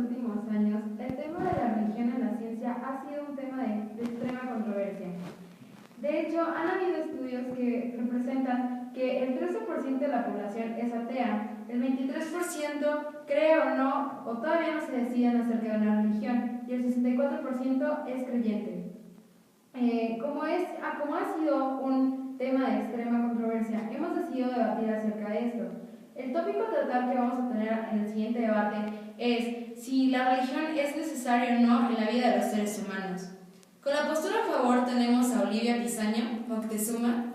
últimos años, el tema de la religión en la ciencia ha sido un tema de extrema controversia. De hecho, han habido estudios que representan que el 13% de la población es atea, el 23% cree o no, o todavía no se deciden acerca de una religión, y el 64% es creyente. Como ha sido un tema de extrema controversia, hemos decidido debatir acerca de esto. El tópico a tratar que vamos a tener en el siguiente debate es si la religión es necesaria o no en la vida de los seres humanos. Con la postura a favor tenemos a Olivia Pisaño, Moctezuma,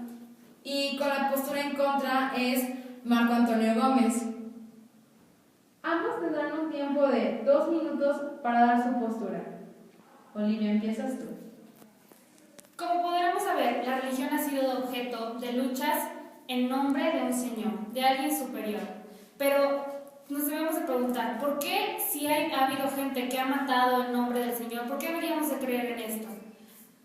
y con la postura en contra es Marco Antonio Gómez. Ambos tendrán un tiempo de 2 minutos para dar su postura. Olivia, empiezas tú. Como podremos saber, la religión ha sido objeto de luchas en nombre de un señor, de alguien superior. Pero nos debemos de preguntar, ¿por qué si ha habido gente que ha matado en nombre del Señor, por qué deberíamos de creer en esto?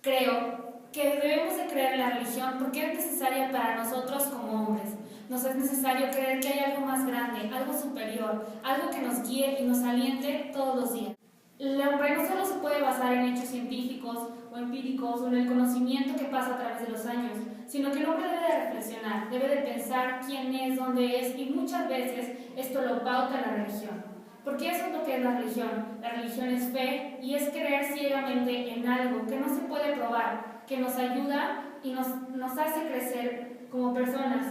Creo que debemos de creer en la religión porque es necesaria para nosotros como hombres. Nos es necesario creer que hay algo más grande, algo superior, algo que nos guíe y nos aliente todos los días. El hombre no solo se puede basar en hechos científicos o empíricos o en el conocimiento que pasa a través de los años, sino que el hombre debe de reflexionar, debe de pensar quién es, dónde es, y muchas veces esto lo pauta la religión. Porque eso es lo que es la religión. La religión es fe y es creer ciegamente en algo que no se puede probar, que nos ayuda y nos hace crecer como personas.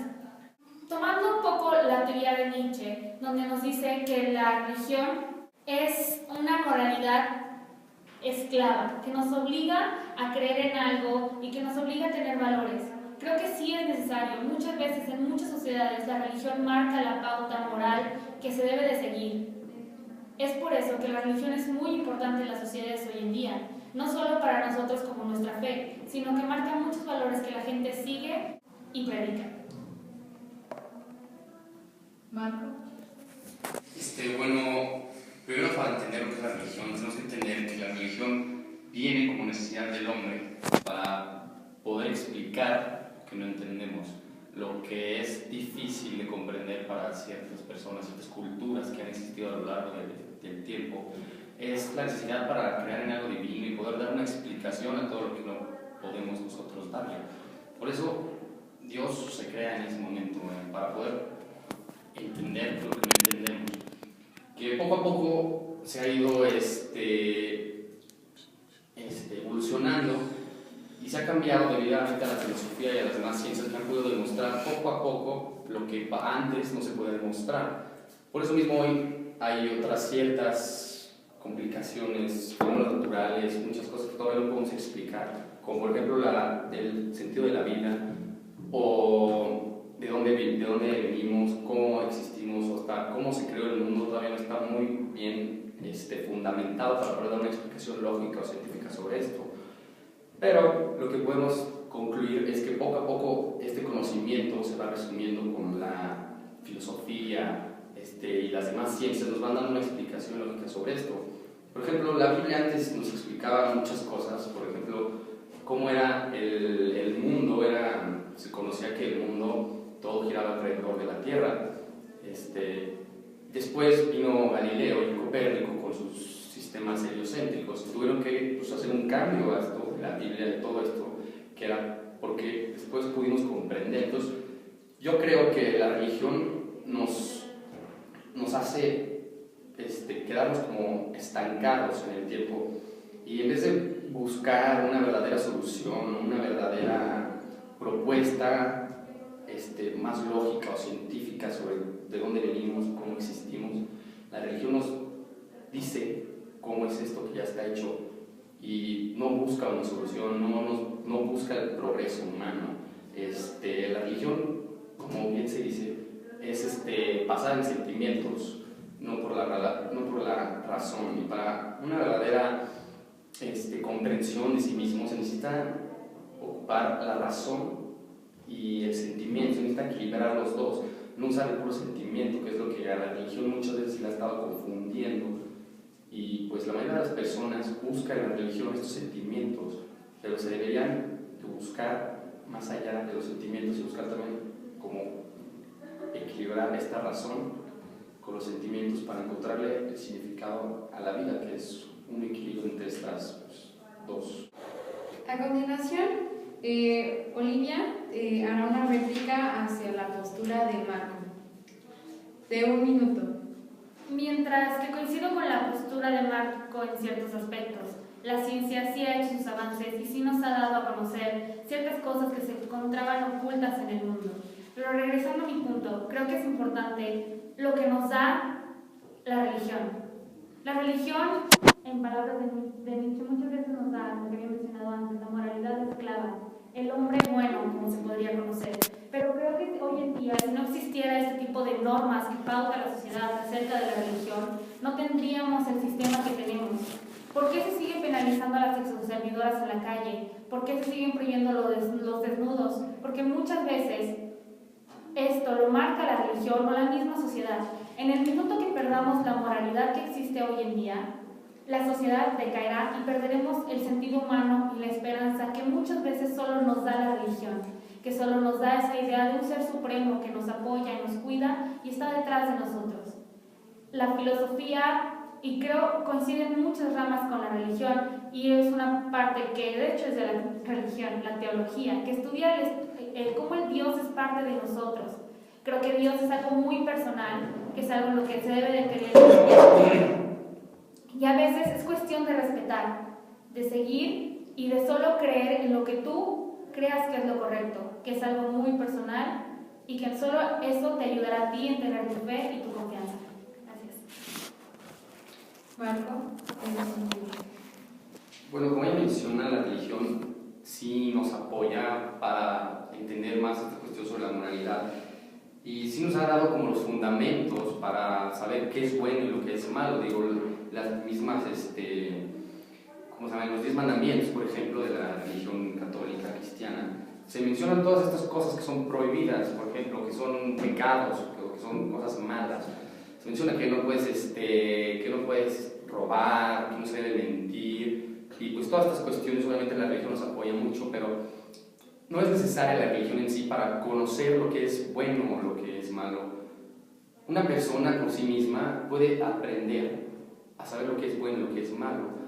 Tomando un poco la teoría de Nietzsche, donde nos dice que la religión es una moralidad esclava, que nos obliga a creer en algo y que nos obliga a tener valores. Creo que sí es necesario. Muchas veces en muchas sociedades la religión marca la pauta moral que se debe de seguir. Es por eso que la religión es muy importante en las sociedades hoy en día, no solo para nosotros como nuestra fe, sino que marca muchos valores que la gente sigue y predica. Marco. Bueno, primero para entender lo que es la religión, tenemos que entender que la religión viene como necesidad del hombre para poder explicar lo que no entendemos, lo que es difícil de comprender para ciertas personas, ciertas culturas que han existido a lo largo del tiempo. Es la necesidad para crear en algo divino y poder dar una explicación a todo lo que no podemos nosotros darle. Por eso Dios se crea en ese momento, para poder entender lo que no entendemos, que poco a poco se ha ido evolucionando y se ha cambiado debidamente a la filosofía y a las demás ciencias que han podido demostrar poco a poco lo que antes no se podía demostrar. Por eso mismo hoy hay otras ciertas complicaciones, fenómenos naturales, muchas cosas que todavía no podemos explicar, como por ejemplo el sentido de la vida, o de dónde venimos, cómo existimos, hasta cómo se creó el mundo. Todavía no está muy bien fundamentado para poder dar una explicación lógica o científica sobre esto. Pero lo que podemos concluir es que poco a poco este conocimiento se va resumiendo con la filosofía y las demás ciencias, nos van dando una explicación lógica sobre esto. Por ejemplo, la Biblia antes nos explicaba muchas cosas. Por ejemplo, cómo era el mundo. Se conocía que el mundo todo giraba alrededor de la Tierra. Después vino Galileo y Copérnico con sus sistemas heliocéntricos. Tuvieron que hacer un cambio a esto, de la Biblia, de todo esto, que era porque después pudimos comprender. Entonces, yo creo que la religión nos hace quedarnos como estancados en el tiempo, y en vez de buscar una verdadera solución, una verdadera propuesta más lógica o científica sobre de dónde venimos, cómo existimos, la religión nos dice cómo es esto que ya está hecho y no busca una solución, no busca el progreso humano. La religión, como bien se dice, es basada en sentimientos, no por la razón. Y para una verdadera comprensión de sí mismo se necesita ocupar la razón y el sentimiento, se necesita equilibrar los dos, no usar el puro sentimiento, que es lo que a la religión muchas veces se la ha estado confundiendo. Y pues la mayoría de las personas buscan en la religión estos sentimientos, pero se deberían de buscar más allá de los sentimientos y buscar también cómo equilibrar esta razón con los sentimientos para encontrarle el significado significado a la vida, que es un equilibrio entre estas pues, dos. A continuación, Olivia hará una réplica hacia la postura de Marco, de 1 minuto. Mientras que coincido con la postura de Marco en ciertos aspectos, la ciencia sí ha hecho sus avances y sí nos ha dado a conocer ciertas cosas que se encontraban ocultas en el mundo. Pero regresando a mi punto, creo que es importante lo que nos da la religión. La religión, en palabras de Nietzsche, muchas veces nos da, lo que había mencionado antes, la moralidad esclava, el hombre bueno, como se podría conocer. Pero creo que hoy en día, si no existiera este tipo de normas que pauta la sociedad acerca de la religión, no tendríamos el sistema que tenemos. ¿Por qué se sigue penalizando a las sexoservidoras en la calle? ¿Por qué se siguen prohibiendo los desnudos? Porque muchas veces esto lo marca la religión o la misma sociedad. En el minuto que perdamos la moralidad que existe hoy en día, la sociedad decaerá y perderemos el sentido humano y la esperanza que muchas veces solo nos da la religión, que solo nos da esa idea de un ser supremo que nos apoya y nos cuida y está detrás de nosotros. La filosofía, y creo coinciden muchas ramas con la religión, y es una parte que de hecho es de la religión, la teología, que estudia cómo el Dios es parte de nosotros. Creo que Dios es algo muy personal, que es algo en lo que se debe de creer. Y a veces es cuestión de respetar, de seguir y de solo creer en lo que tú creas que es lo correcto, que es algo muy personal y que solo eso te ayudará a ti en tener tu fe y tu confianza. Gracias. Marco. Bueno, como ella menciona, la religión sí nos apoya para entender más esta cuestión sobre la moralidad y sí nos ha dado como los fundamentos para saber qué es bueno y lo que es malo. Digo, las mismas, ¿cómo se llaman? Los 10 mandamientos, por ejemplo, de la religión católica cristiana, se mencionan todas estas cosas que son prohibidas, por ejemplo, que son pecados, que son cosas malas. Se menciona que no puedes robar, que no se debe mentir, y pues todas estas cuestiones obviamente la religión nos apoya mucho, pero no es necesaria la religión en sí para conocer lo que es bueno o lo que es malo. Una persona por sí misma puede aprender a saber lo que es bueno y lo que es malo,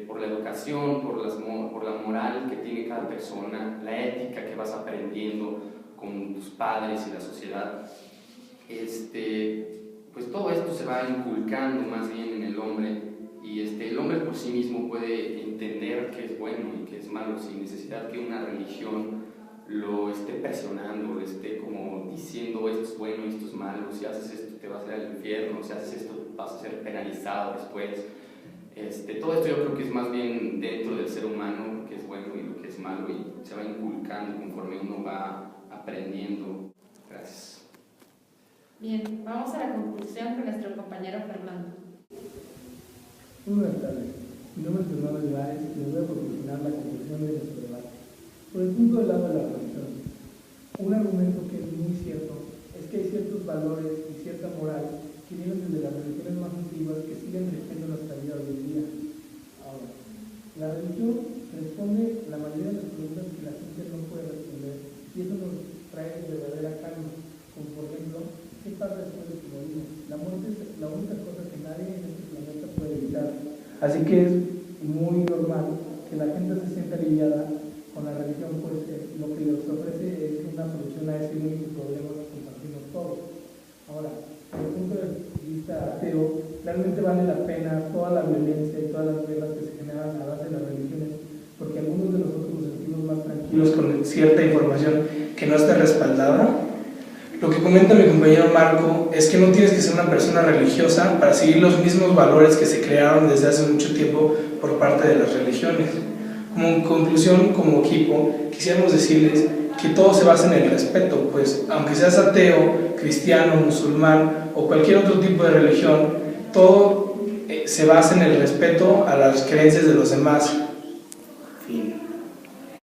por la educación, por la moral que tiene cada persona, la ética que vas aprendiendo con tus padres y la sociedad. Pues todo esto se va inculcando más bien en el hombre, y el hombre por sí mismo puede entender qué es bueno y qué es malo sin necesidad que una religión lo esté presionando, le esté como diciendo esto es bueno y esto es malo, si haces esto te vas a ir al infierno, si haces esto vas a ser penalizado después. Todo esto yo creo que es más bien dentro del ser humano lo que es bueno y lo que es malo, y se va inculcando conforme uno va aprendiendo. Gracias. Bien, vamos a la conclusión con nuestro compañero Fernando. Muy buenas tardes. Mi nombre es Fernando Olivares y les voy a proporcionar la conclusión de nuestro debate. Por el punto del lado de la religión, un argumento que es muy cierto es que hay ciertos valores y cierta moral que vienen desde las religiones más antiguas que siguen rigiendo nuestra vida hoy en día. Ahora, la religión responde la mayoría de las preguntas que la ciencia no puede responder, y eso nos trae verdadera calma, como por ejemplo, ¿qué pasa después de que morimos? La muerte es la única cosa que nadie en este planeta puede evitar. Así que es muy normal que la gente se sienta aliviada con la religión, pues lo que les ofrece es una solución a ese único problema que compartimos todos. Ahora, desde el punto de vista ateo, realmente vale la pena toda la violencia y todas las guerras que se generan a base de las religiones, porque algunos de nosotros nos sentimos más tranquilos con cierta información que no está respaldada. Lo que comenta mi compañero Marco es que no tienes que ser una persona religiosa para seguir los mismos valores que se crearon desde hace mucho tiempo por parte de las religiones. Como conclusión, como equipo, quisiéramos decirles que todo se basa en el respeto, pues aunque seas ateo, cristiano, musulmán o cualquier otro tipo de religión, todo se basa en el respeto a las creencias de los demás.